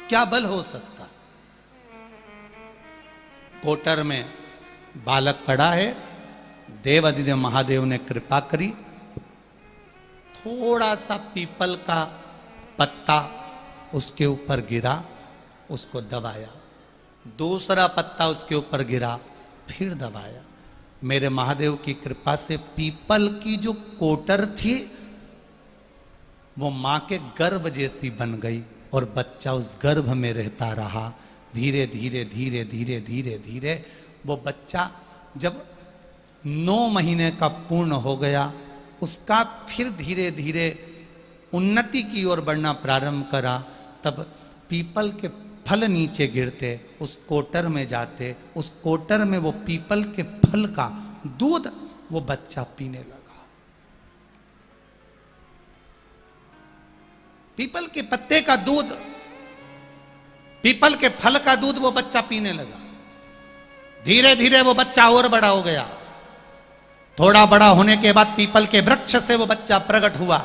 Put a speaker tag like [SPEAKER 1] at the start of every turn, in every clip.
[SPEAKER 1] क्या बल हो सकता? कोटर में बालक पड़ा है, देवाधिदेव महादेव ने कृपा करी, थोड़ा सा पीपल का पत्ता उसके ऊपर गिरा, उसको दबाया, दूसरा पत्ता उसके ऊपर गिरा, फिर दबाया। मेरे महादेव की कृपा से पीपल की जो कोटर थी वो मां के गर्भ जैसी बन गई और बच्चा उस गर्भ में रहता रहा। धीरे धीरे धीरे धीरे धीरे धीरे वो बच्चा जब 9 महीने का पूर्ण हो गया, उसका फिर धीरे धीरे उन्नति की ओर बढ़ना प्रारंभ करा। तब पीपल के फल नीचे गिरते, उस कोटर में जाते, उस कोटर में वो पीपल के फल का दूध वो बच्चा पीने लगा। पीपल के पत्ते का दूध, पीपल के फल का दूध वो बच्चा पीने लगा। धीरे धीरे वो बच्चा और बड़ा हो गया। थोड़ा बड़ा होने के बाद पीपल के वृक्ष से वो बच्चा प्रकट हुआ,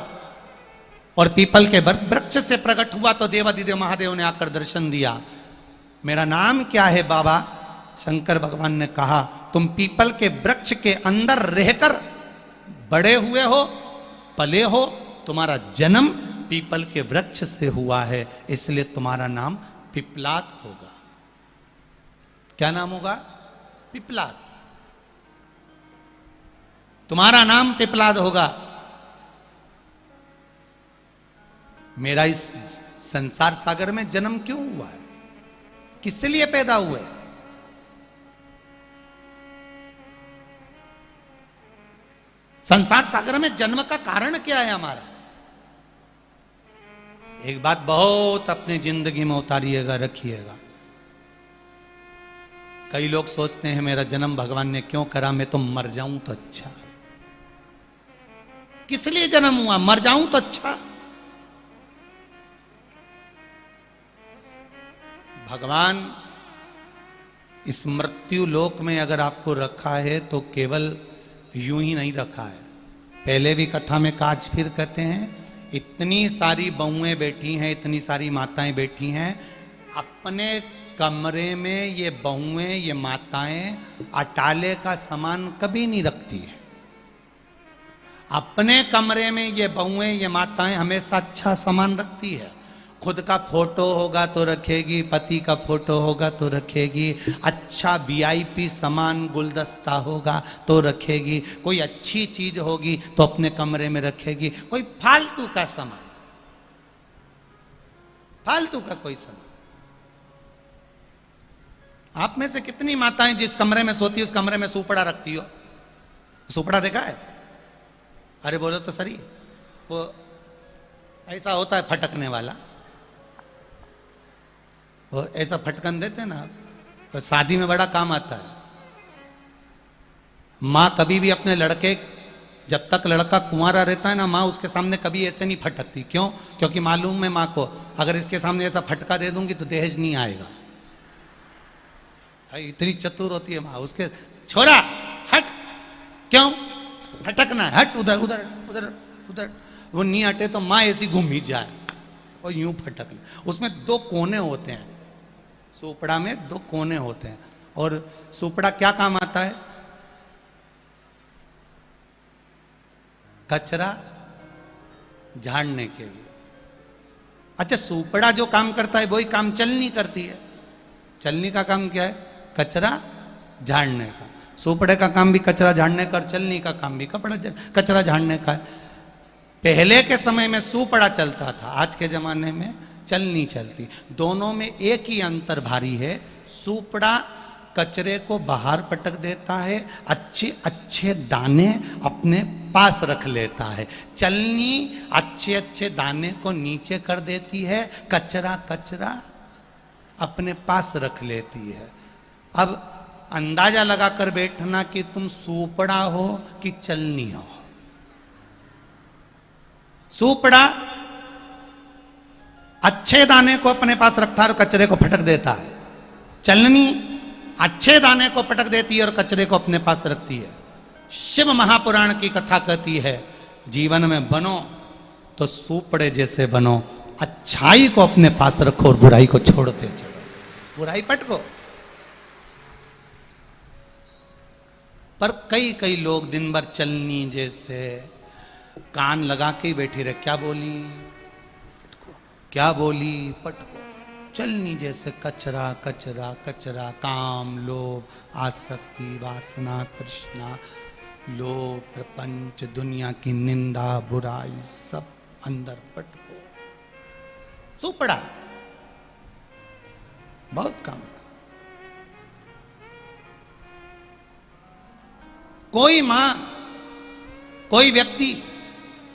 [SPEAKER 1] और पीपल के वृक्ष से प्रकट हुआ तो देवाधिदेव महादेव ने आकर दर्शन दिया। मेरा नाम क्या है बाबा? शंकर भगवान ने कहा, तुम पीपल के वृक्ष के अंदर रहकर बड़े हुए हो, पले हो, तुम्हारा जन्म पीपल के वृक्ष से हुआ है, इसलिए तुम्हारा नाम पिपलाद होगा। क्या नाम होगा? पिपलाद। तुम्हारा नाम पिपलाद होगा। मेरा इस संसार सागर में जन्म क्यों हुआ है? किस लिए पैदा हुए? संसार सागर में जन्म का कारण क्या है हमारा? एक बात बहुत अपनी जिंदगी में उतारिएगा, रखिएगा। कई लोग सोचते हैं मेरा जन्म भगवान ने क्यों करा, मैं तो मर जाऊं तो अच्छा। किस लिए जन्म हुआ? मर जाऊं तो अच्छा। भगवान इस मृत्यु लोक में अगर आपको रखा है तो केवल यूं ही नहीं रखा है। पहले भी कथा में काज फिर कहते हैं, इतनी सारी बहुएं बैठी हैं, इतनी सारी माताएं बैठी हैं, अपने कमरे में ये बहुएं, ये माताएं अटाले का सामान कभी नहीं रखती है। अपने कमरे में ये बहुएं, ये माताएं हमेशा अच्छा सामान रखती है। खुद का फोटो होगा तो रखेगी, पति का फोटो होगा तो रखेगी, अच्छा वीआईपी सामान गुलदस्ता होगा तो रखेगी, कोई अच्छी चीज होगी तो अपने कमरे में रखेगी। कोई फालतू का सामान, फालतू का कोई सामान। आप में से कितनी माताएं जिस कमरे में सोती है उस कमरे में सुपड़ा रखती हो? सुपड़ा देखा है? अरे बोलो तो सही, वो ऐसा होता है फटकने वाला, वो ऐसा फटकन देते ना, तो शादी में बड़ा काम आता है। माँ कभी भी अपने लड़के, जब तक लड़का कुंवारा रहता है ना, माँ उसके सामने कभी ऐसे नहीं फटकती। क्यों? क्योंकि मालूम है माँ को, अगर इसके सामने ऐसा फटका दे दूंगी तो दहेज नहीं आएगा। इतनी चतुर होती है माँ। उसके छोरा हट, क्यों फटकना है, हट उधर उधर उधर उधर। वो नहीं हटे तो माँ ऐसी घूम ही जाए और यूं फटक। उसमें 2 कोने होते हैं, सुपड़ा में 2 कोने होते हैं। और सुपड़ा क्या काम आता है? कचरा झाड़ने के लिए। अच्छा, सुपड़ा जो काम करता है वही काम चलनी करती है। चलनी का काम क्या है? कचरा झाड़ने का। सुपड़े का काम भी कचरा झाड़ने का और चलनी का काम भी कचरा झाड़ने का है। पहले के समय में सुपड़ा चलता था, आज के जमाने में चलनी चलती। दोनों में एक ही अंतर भारी है। सुपड़ा कचरे को बाहर पटक देता है, अच्छे अच्छे दाने अपने पास रख लेता है। चलनी अच्छे अच्छे दाने को नीचे कर देती है, कचरा कचरा अपने पास रख लेती है। अब अंदाजा लगाकर बैठना कि तुम सुपड़ा हो कि चलनी हो। सुपड़ा अच्छे दाने को अपने पास रखता है और कचरे को फटक देता है। चलनी अच्छे दाने को पटक देती है और कचरे को अपने पास रखती है। शिव महापुराण की कथा कहती है, जीवन में बनो तो सुपड़े जैसे बनो, अच्छाई को अपने पास रखो और बुराई को छोड़ते चलो। बुराई पटको। पर कई कई लोग दिन भर चलनी जैसे कान लगा के ही बैठी रहे, क्या बोली पटको, क्या बोली पटको, चलनी जैसे कचरा कचरा कचरा, काम लोभ आसक्ति वासना तृष्णा लोभ प्रपंच दुनिया की निंदा बुराई सब अंदर पटको। सुपड़ा बहुत काम का। कोई मां कोई व्यक्ति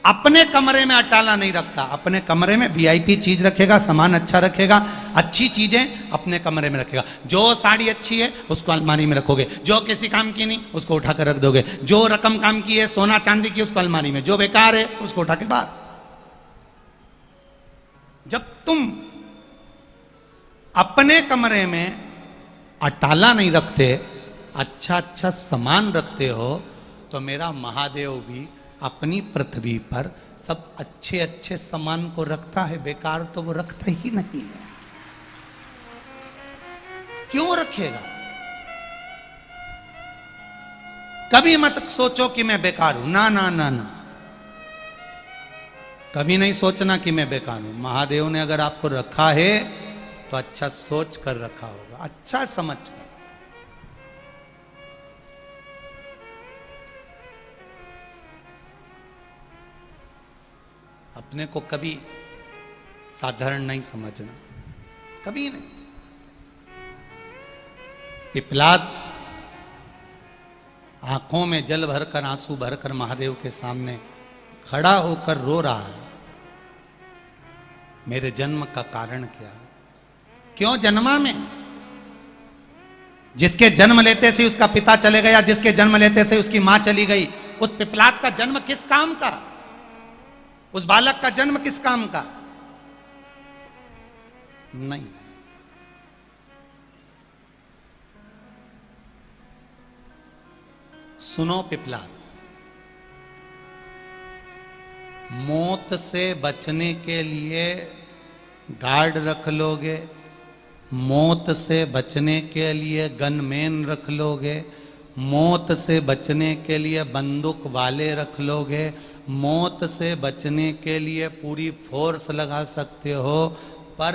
[SPEAKER 1] अपने कमरे में अटाला नहीं रखता, अपने कमरे में वीआईपी चीज रखेगा, सामान अच्छा रखेगा, अच्छी चीजें अपने कमरे में रखेगा। जो साड़ी अच्छी है उसको अलमारी में रखोगे, जो किसी काम की नहीं उसको उठा कर रख दोगे, जो रकम काम की है सोना चांदी की उसको अलमारी में, जो बेकार है उसको उठा के बाहर। जब तुम अपने कमरे में अटाला नहीं रखते, अच्छा अच्छा सामान रखते हो, तो मेरा महादेव भी अपनी पृथ्वी पर सब अच्छे अच्छे सामान को रखता है, बेकार तो वो रखता ही नहीं है। क्यों रखेगा? कभी मत सोचो कि मैं बेकार हूं, ना ना ना ना, कभी नहीं सोचना कि मैं बेकार हूं। महादेव ने अगर आपको रखा है तो अच्छा सोच कर रखा होगा, अच्छा समझ कर। अपने को कभी साधारण नहीं समझना, कभी नहीं। पिपलाद आंखों में जल भरकर आंसू भरकर महादेव के सामने खड़ा होकर रो रहा है, मेरे जन्म का कारण क्या, क्यों जन्मा मैं? जिसके जन्म लेते से उसका पिता चले गया, जिसके जन्म लेते से उसकी मां चली गई, उस पिपलाद का जन्म किस काम का? उस बालक का जन्म किस काम का? नहीं। सुनो पिपलाद, मौत से बचने के लिए गार्ड रख लोगे, मौत से बचने के लिए गनमैन रख लोगे, मौत से बचने के लिए बंदूक वाले रख लोगे, मौत से बचने के लिए पूरी फोर्स लगा सकते हो, पर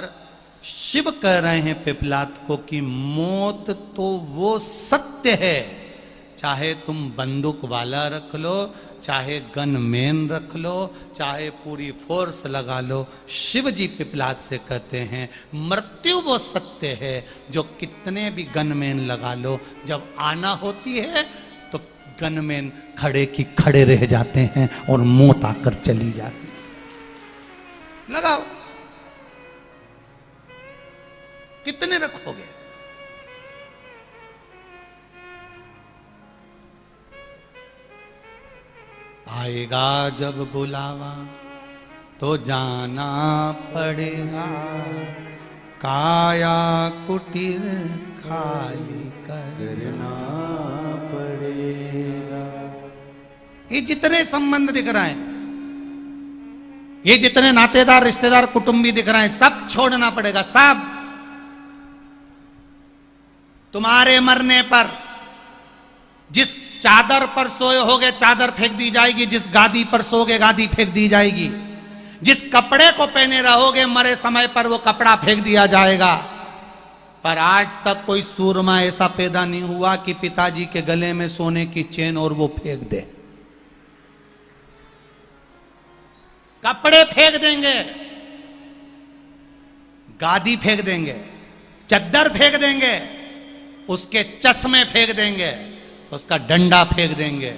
[SPEAKER 1] शिव कह रहे हैं पिपलाद को कि मौत तो वो सत्य है, चाहे तुम बंदूक वाला रख लो, चाहे गनमैन रख लो, चाहे पूरी फोर्स लगा लो। शिव जी पिपलाद से कहते हैं मृत्यु वो सत्य है जो कितने भी गनमैन लगा लो, जब आना होती है तो गनमैन खड़े की खड़े रह जाते हैं और मौत आकर चली जाती है। लगाओ, कितने रखोगे? आएगा जब बुलावा तो जाना पड़ेगा, काया कुटीर खाली करना पड़ेगा। ये जितने संबंध दिख रहे हैं, ये जितने नातेदार रिश्तेदार कुटुंबी दिख रहे हैं, सब छोड़ना पड़ेगा, सब। तुम्हारे मरने पर जिस चादर पर सोए होगे चादर फेंक दी जाएगी, जिस गादी पर सोगे गादी फेंक दी जाएगी, जिस कपड़े को पहने रहोगे मरे समय पर वो कपड़ा फेंक दिया जाएगा। पर आज तक कोई सूरमा ऐसा पैदा नहीं हुआ कि पिताजी के गले में सोने की चेन और वो फेंक दे। कपड़े फेंक देंगे, गादी फेंक देंगे, चद्दर फेंक देंगे, उसके चश्मे फेंक देंगे, उसका डंडा फेंक देंगे,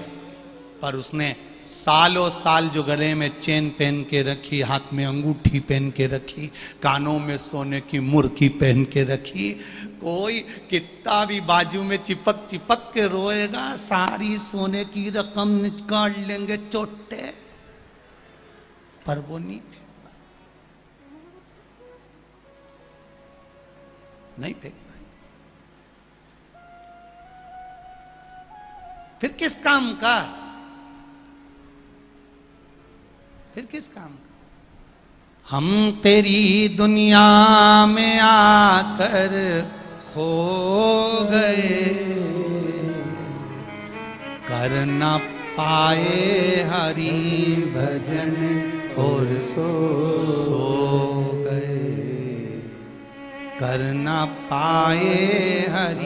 [SPEAKER 1] पर उसने सालों साल जो गले में चेन पहन के रखी, हाथ में अंगूठी पहन के रखी, कानों में सोने की मुर्की पहन के रखी, कोई कितना भी बाजू में चिपक चिपक के रोएगा, सारी सोने की रकम निकाल लेंगे चोटे, पर वो नहीं फेंक पाए, नहीं फेंक। फिर किस काम का? फिर किस काम का? हम तेरी दुनिया में आकर खो गए, कर न पाए हरि भजन और सो गए, कर न पाए हरि